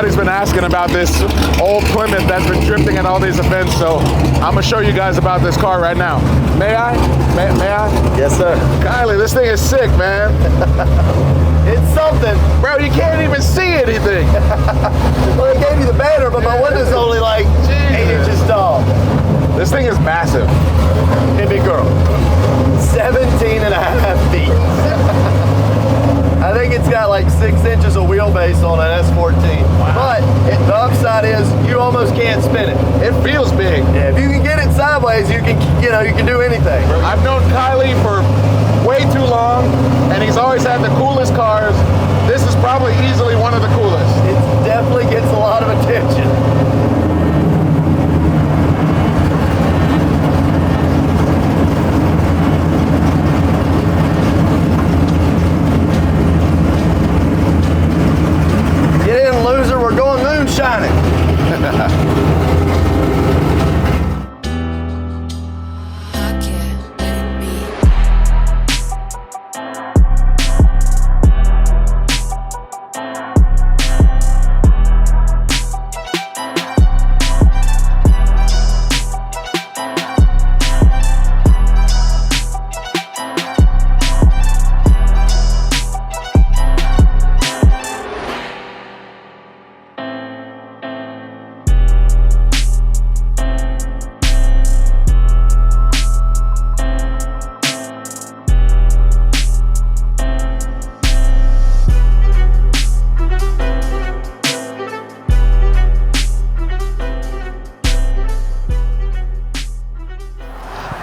everybody's been asking about this old Plymouth that's been drifting at all these events, so I'm gonna show you guys about this car right now. May I? May I? Yes, sir. Kylie, this thing is sick, man. It's something. Bro, you can't even see anything. Well, they gave you the banner, but my window's only like 8 inches tall. This thing is massive. Hey, big girl. 17 and a half feet. I think it's got like 6 inches of wheelbase on an S14. Wow. But the upside is you almost can't spin it. It feels big. Yeah, if you can get it sideways, you can do anything. I've known Kylie for way too long, and he's always had the coolest cars. This is probably easily one of the coolest. It definitely gets a lot of attention. Get in, loser, we're going moonshining.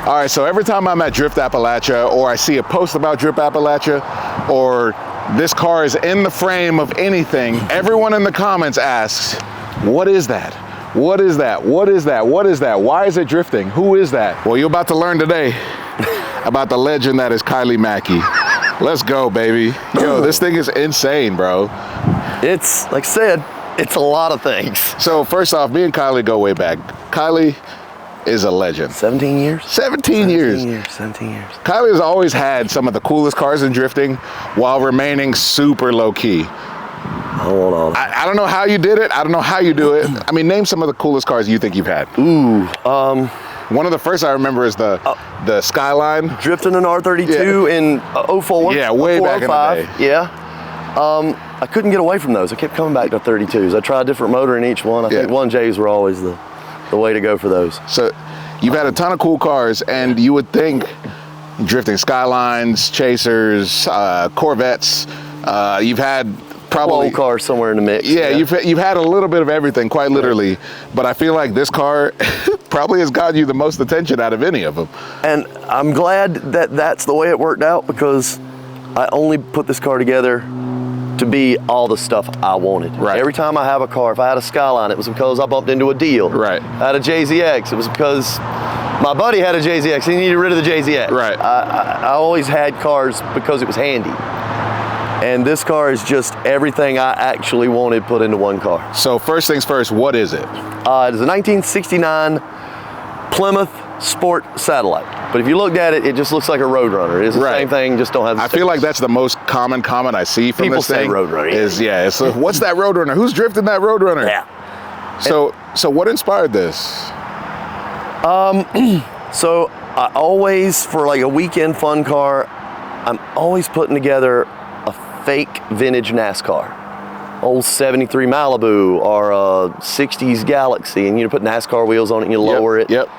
All right, so every time I'm at Drift Appalachia or I see a post about Drift Appalachia or this car is in the frame of anything, everyone in the comments asks, what is that? What is that? What is that? What is that? Why is it drifting? Who is that? Well, you're about to learn today about the legend that is Kiely Mackey. Let's go, baby. Yo, this thing is insane, bro. It's, like I said, it's a lot of things. So first off, me and Kylie go way back. Kylie is a legend. 17 years? 17 years. 17 years. Kylie has always had some of the coolest cars in drifting while remaining super low key. I don't want all that. I don't know how you did it. I don't know how you do it. I mean, name some of the coolest cars you think you've had. Ooh, one of the first I remember is the Skyline. Drifting an R32 in 04. Yeah, way 04, back in the day. Yeah. I couldn't get away from those. I kept coming back to 32s. I tried a different motor in each one. I think 1Js were always the way to go for those. So you've had a ton of cool cars, and you would think drifting Skylines, Chasers, Corvettes, you've had probably old cars somewhere in the mix. Yeah, you've had a little bit of everything, quite literally. But I feel like this car probably has gotten you the most attention out of any of them. And I'm glad that that's the way it worked out, because I only put this car together to be all the stuff I wanted. Right. Every time I have a car, if I had a Skyline, it was because I bumped into a deal. Right. I had a JZX, it was because my buddy had a JZX, he needed rid of the JZX. Right. I always had cars because it was handy. And this car is just everything I actually wanted put into one car. So first things first, what is it? It is a 1969 Plymouth Sport Satellite. But if you looked at it, it just looks like a Roadrunner. It's the same thing, just don't have the I feel like that's the most common comment I see from People this thing. say Roadrunner. It's what's that Roadrunner? Who's drifting that Roadrunner? Yeah. So what inspired this? So I always, for like a weekend fun car, I'm always putting together a fake vintage NASCAR. Old 73 Malibu or a 60s Galaxy, and you put NASCAR wheels on it and you lower it. Yep.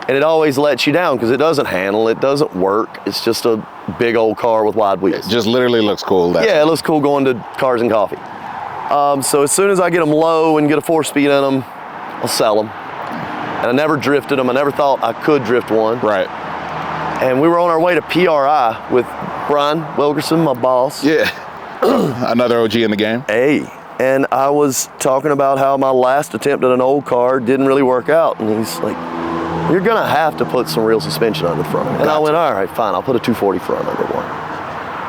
And it always lets you down because it doesn't handle, it doesn't work. It's just a big old car with wide wheels. It just literally looks cool. Yeah, it looks cool going to Cars and Coffee. So as soon as I get them low and get a 4-speed in them, I'll sell them. And I never drifted them. I never thought I could drift one. Right. And we were on our way to PRI with Brian Wilkerson, my boss. Yeah. Another OG in the game. Hey. And I was talking about how my last attempt at an old car didn't really work out. And he's like, you're gonna have to put some real suspension under the front. And I went, all right, fine, I'll put a 240 front under one.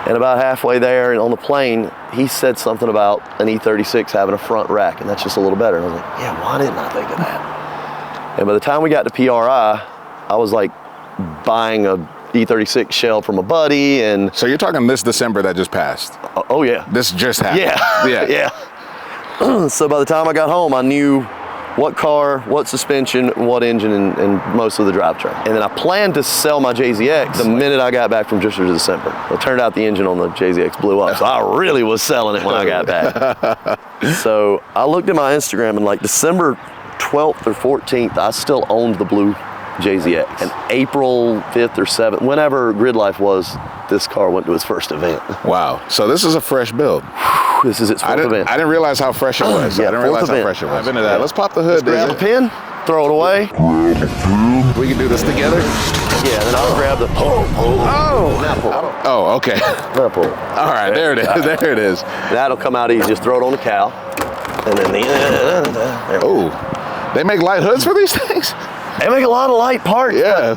And about halfway there and on the plane, he said something about an E36 having a front rack, and that's just a little better. And I was like, yeah, why didn't I think of that? And by the time we got to PRI, I was like buying a E36 shell from a buddy. And so you're talking this December that just passed? Oh yeah. This just happened? Yeah. Yeah. Yeah. So by the time I got home, I knew what car, what suspension, what engine, and most of the drivetrain. And then I planned to sell my JZX the minute I got back from Drifter to December. Well, it turned out the engine on the JZX blew up, so I really was selling it when I got back. So I looked at my Instagram, and like December 12th or 14th, I still owned the blue JZX. And April 5th or 7th, whenever Grid Life was, this car went to its first event. Wow. So this is a fresh build. This is its fourth event. I didn't realize how fresh it was. Yeah, I didn't realize fourth how fresh it was. I've been to that. Let's pop the hood. Grab a pin, throw it away. We can do this together? Yeah, then I'll grab the pull. Now pull. Oh, okay. Now pull. All right, there it is. There it is. That'll come out easy. Just throw it on the cowl. And then Oh, they make light hoods for these things? They make a lot of light parts. Yeah.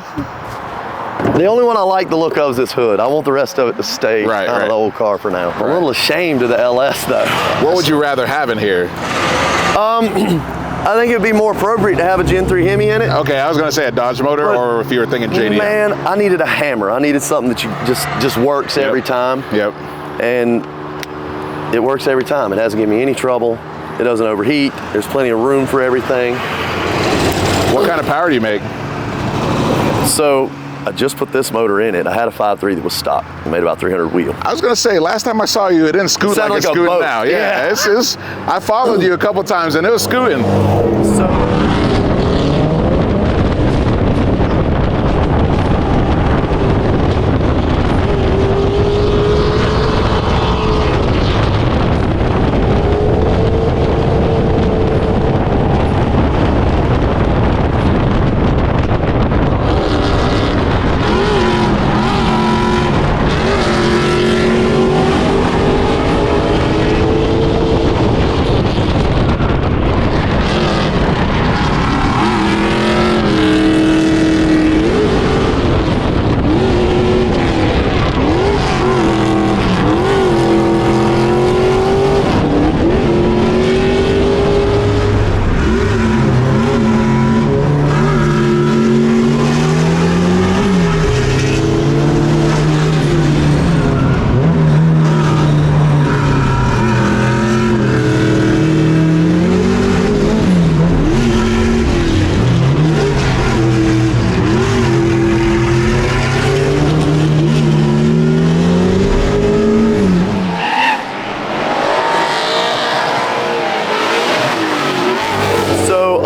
The only one I like the look of is this hood. I want the rest of it to stay out of the old car for now. I'm a little ashamed of the LS though. What would you rather have in here? I think it'd be more appropriate to have a Gen 3 Hemi in it. Okay, I was gonna say a Dodge motor, But, or if you were thinking JDM. Man, I needed a hammer. I needed something that you just works every time. Yep. And it works every time. It hasn't given me any trouble. It doesn't overheat. There's plenty of room for everything. What kind of power do you make? So I just put this motor in it. I had a 5.3 that was stock. It made about 300 wheel. I was gonna say, last time I saw you, it didn't scoot like it's scooting boat. now. Yeah, It's, I followed you a couple times and it was scooting.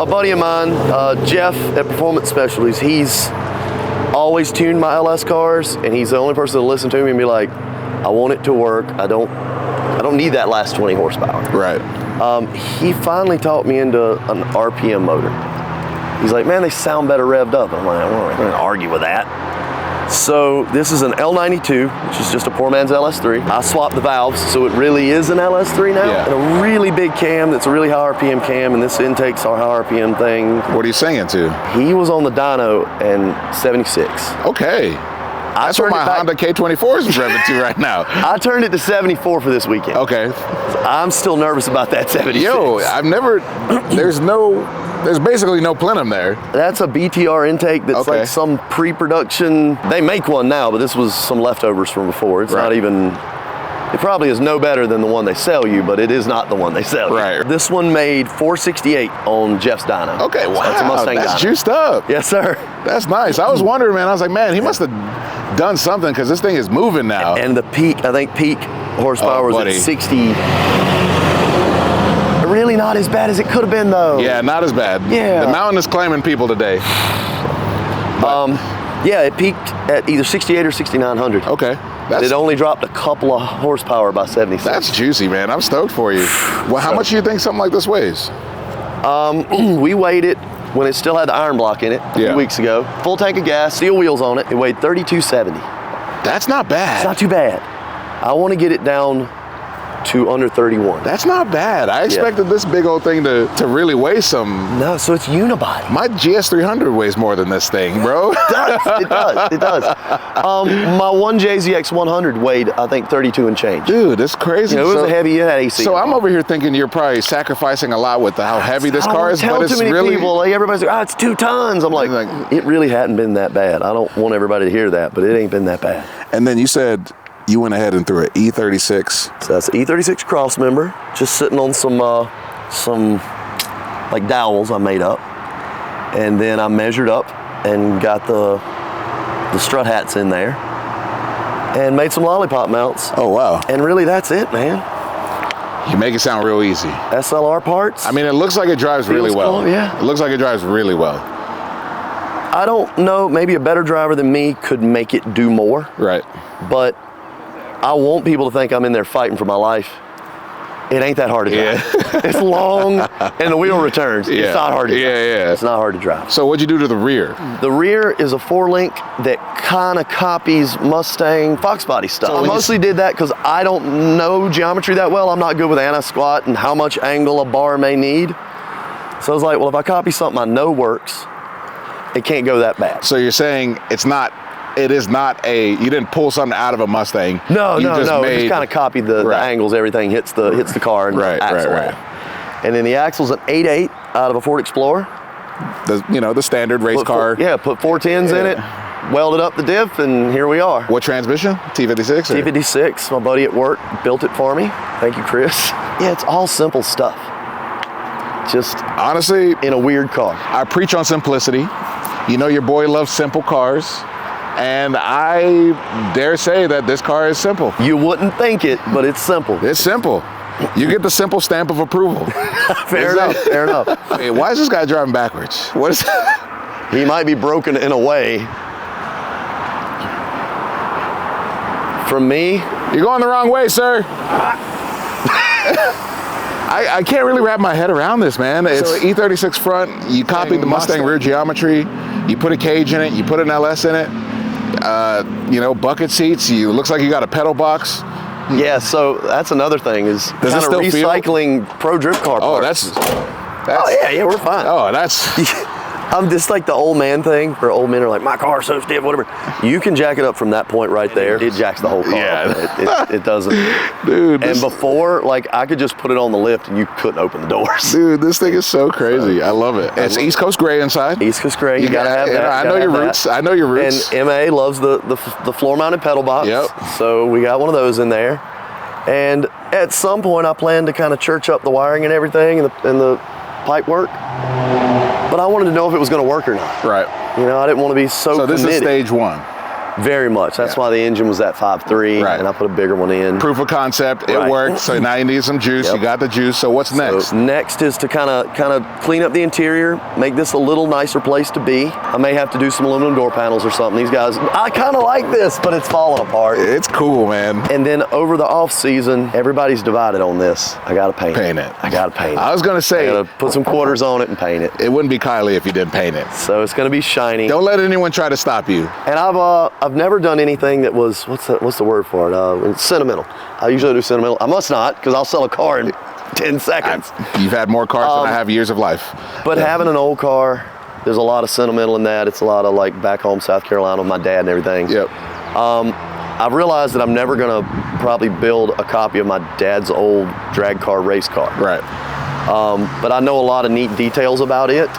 Buddy of mine, Jeff at Performance Specialties, he's always tuned my LS cars, and he's the only person to listen to me and be like, I want it to work. I don't need that last 20 horsepower. Right. He finally taught me into an RPM motor. He's like, man, they sound better revved up. I'm like, I'm not gonna argue with that. So this is an L92, which is just a poor man's LS3. I swapped the valves, so it really is an LS3 now. Yeah. And a really big cam that's a really high RPM cam, and this intake's our high RPM thing. What are you singing to? He was on the dyno and 76. Okay. That's what my Honda K24 is revving to right now. I turned it to 74 for this weekend. Okay. I'm still nervous about that 76. Yo, I've never, there's basically no plenum there. That's a BTR intake that's like some pre-production. They make one now, but this was some leftovers from before. It's not even, it probably is no better than the one they sell you, but it is not the one they sell you. Right. This one made 468 on Jeff's dyno. Okay, wow. That's a Mustang dyno. That's juiced up. Yes, sir. That's nice. I was wondering, man, I was like, man, he must have done something because this thing is moving now. And the peak, I think peak horsepower was at 60. Really not as bad as it could have been though. Yeah, not as bad. Yeah. The mountain is claiming people today. Yeah, it peaked at either 68 or 6900. Okay. It only dropped a couple of horsepower by 76. That's juicy, man. I'm stoked for you. Well, how much do you think something like this weighs? We weighed it when it still had the iron block in it a few weeks ago. Full tank of gas, steel wheels on it. It weighed 3270. That's not bad. It's not too bad. I want to get it down to under 31. That's not bad. I expected this big old thing to really weigh some. No, so it's unibody. My GS300 weighs more than this thing, bro. It does. My one JZX 100 weighed, I think, 32 and change. Dude, it's crazy. You know, it was a heavy, it had AC. So I'm over here thinking you're probably sacrificing a lot with how heavy this car is, but it's really people. Like everybody's like, it's 2 tons. I'm like, it really hadn't been that bad. I don't want everybody to hear that, but it ain't been that bad. And then you said you went ahead and threw an E36. So that's an E36 cross member, just sitting on some some like dowels I made up, and then I measured up and got the strut hats in there and made some lollipop mounts. Oh, wow. And really that's it, man. You make it sound real easy. SLR parts. I mean, it looks like it drives really Feels well. cool, yeah. It looks like it drives really well. I don't know, maybe a better driver than me could make it do more. Right. But I want people to think I'm in there fighting for my life. It ain't that hard to drive. Yeah. It's long and the wheel returns. Yeah. It's not hard to drive. Yeah. It's not hard to drive. So what'd you do to the rear? The rear is a 4-link that kind of copies Mustang Fox body stuff. I mostly did that because I don't know geometry that well. I'm not good with anti-squat and how much angle a bar may need. So I was like, well, if I copy something I know works, it can't go that bad. So you're saying it is not you didn't pull something out of a Mustang. No. It Just kind of copied the angles. Everything hits the car and the axle. Right. And then the axle's an 8.8 out of a Ford Explorer. The standard race car. Put 410s in it, welded up the diff, and here we are. What transmission? T56? or- T56. My buddy at work built it for me. Thank you, Chris. Yeah, it's all simple stuff. Just honestly, in a weird car. I preach on simplicity. You know your boy loves simple cars. And I dare say that this car is simple. You wouldn't think it, but it's simple. It's simple. You get the simple stamp of approval. Fair enough. Hey, why is this guy driving backwards? What is that? He might be broken in a way. From me. You're going the wrong way, sir. I can't really wrap my head around this, man. It's E36 front. You copied the Mustang rear geometry. You put a cage in it. You put an LS in it. Bucket seats. It looks like you got a pedal box. Yeah, so that's another thing is kind of recycling pro drift car parts. Oh, yeah, we're fine. Oh, that's... I'm just like the old man thing, where old men are like, my car's so stiff, whatever. You can jack it up from that point right there. It jacks the whole car. Yeah. It doesn't. Dude. And before, I could just put it on the lift and you couldn't open the doors. Dude, this thing is so crazy. I love it. It's East Coast gray inside. East Coast gray, you gotta have that. I know your roots. And MA loves the floor-mounted pedal box. Yep. So we got one of those in there. And at some point, I plan to kind of church up the wiring and everything and the pipe work. But I wanted to know if it was going to work or not. Right. I didn't want to be so committed. This is stage one. Very much. That's why the engine was at 5.3, and I put a bigger one in. Proof of concept. It worked. So now you need some juice. Yep. You got the juice. So what's next? So next is to kind of clean up the interior, make this a little nicer place to be. I may have to do some aluminum door panels or something. These guys, I kind of like this, but it's falling apart. It's cool, man. And then over the off season, everybody's divided on this. I got to paint it. I got to paint it. I was going to say, I got to put some quarters on it and paint it. It wouldn't be Kiely if you didn't paint it. So it's going to be shiny. Don't let anyone try to stop you. And I've never done anything that was, what's the word for it? Sentimental. I usually do sentimental. I must not, because I'll sell a car in 10 seconds. You've had more cars than I have years of life. But having an old car, there's a lot of sentimental in that. It's a lot of back home South Carolina with my dad and everything. Yep. I've realized that I'm never gonna probably build a copy of my dad's old drag car race car. Right. But I know a lot of neat details about it,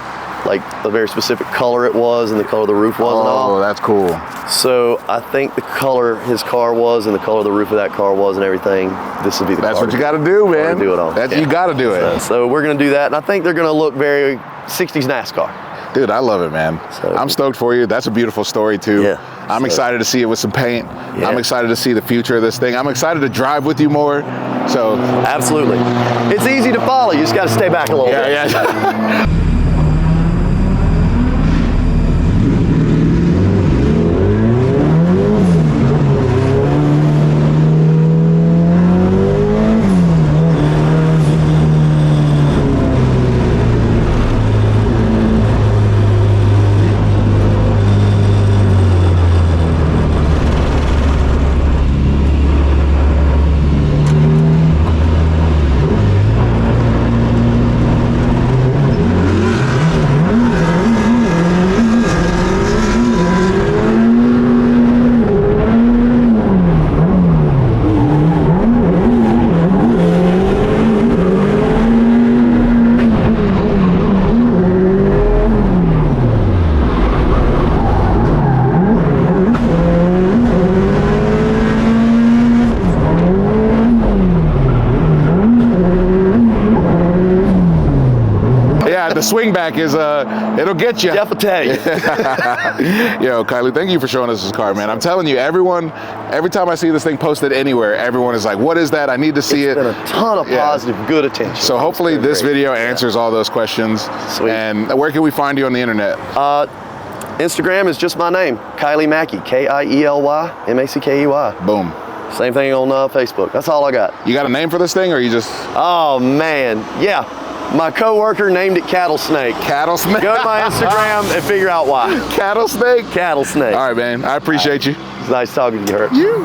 like the very specific color it was and the color the roof was and all. Oh, that's cool. So I think the color his car was and the color the roof of that car was and everything, this would be the car. That's what you got to do, man. Do it on. You got to do it. So we're going to do that, and I think they're going to look very 60s NASCAR. Dude, I love it, man. So, I'm stoked for you. That's a beautiful story, too. Yeah. I'm excited to see it with some paint. Yeah. I'm excited to see the future of this thing. I'm excited to drive with you more. So absolutely. It's easy to follow. You just got to stay back a little bit. Yeah. swing back is, it'll get you. Jeff will tell you. Yo, Kiely, thank you for showing us this car, man. I'm telling you, every time I see this thing posted anywhere, everyone is like, what is that? I need to see it. It's been a ton of positive, good attention. So hopefully this video answers all those questions. Sweet. And where can we find you on the internet? Instagram is just my name, Kiely Mackey, Kiely Mackey. Boom. Same thing on Facebook. That's all I got. You got a name for this thing, or you just? Oh man, yeah. My coworker named it Cattle Snake. Cattle Snake? Go to my Instagram and figure out why. Cattle Snake? Cattle Snake. All right, man. I appreciate you. It's nice talking to you, Hert. You.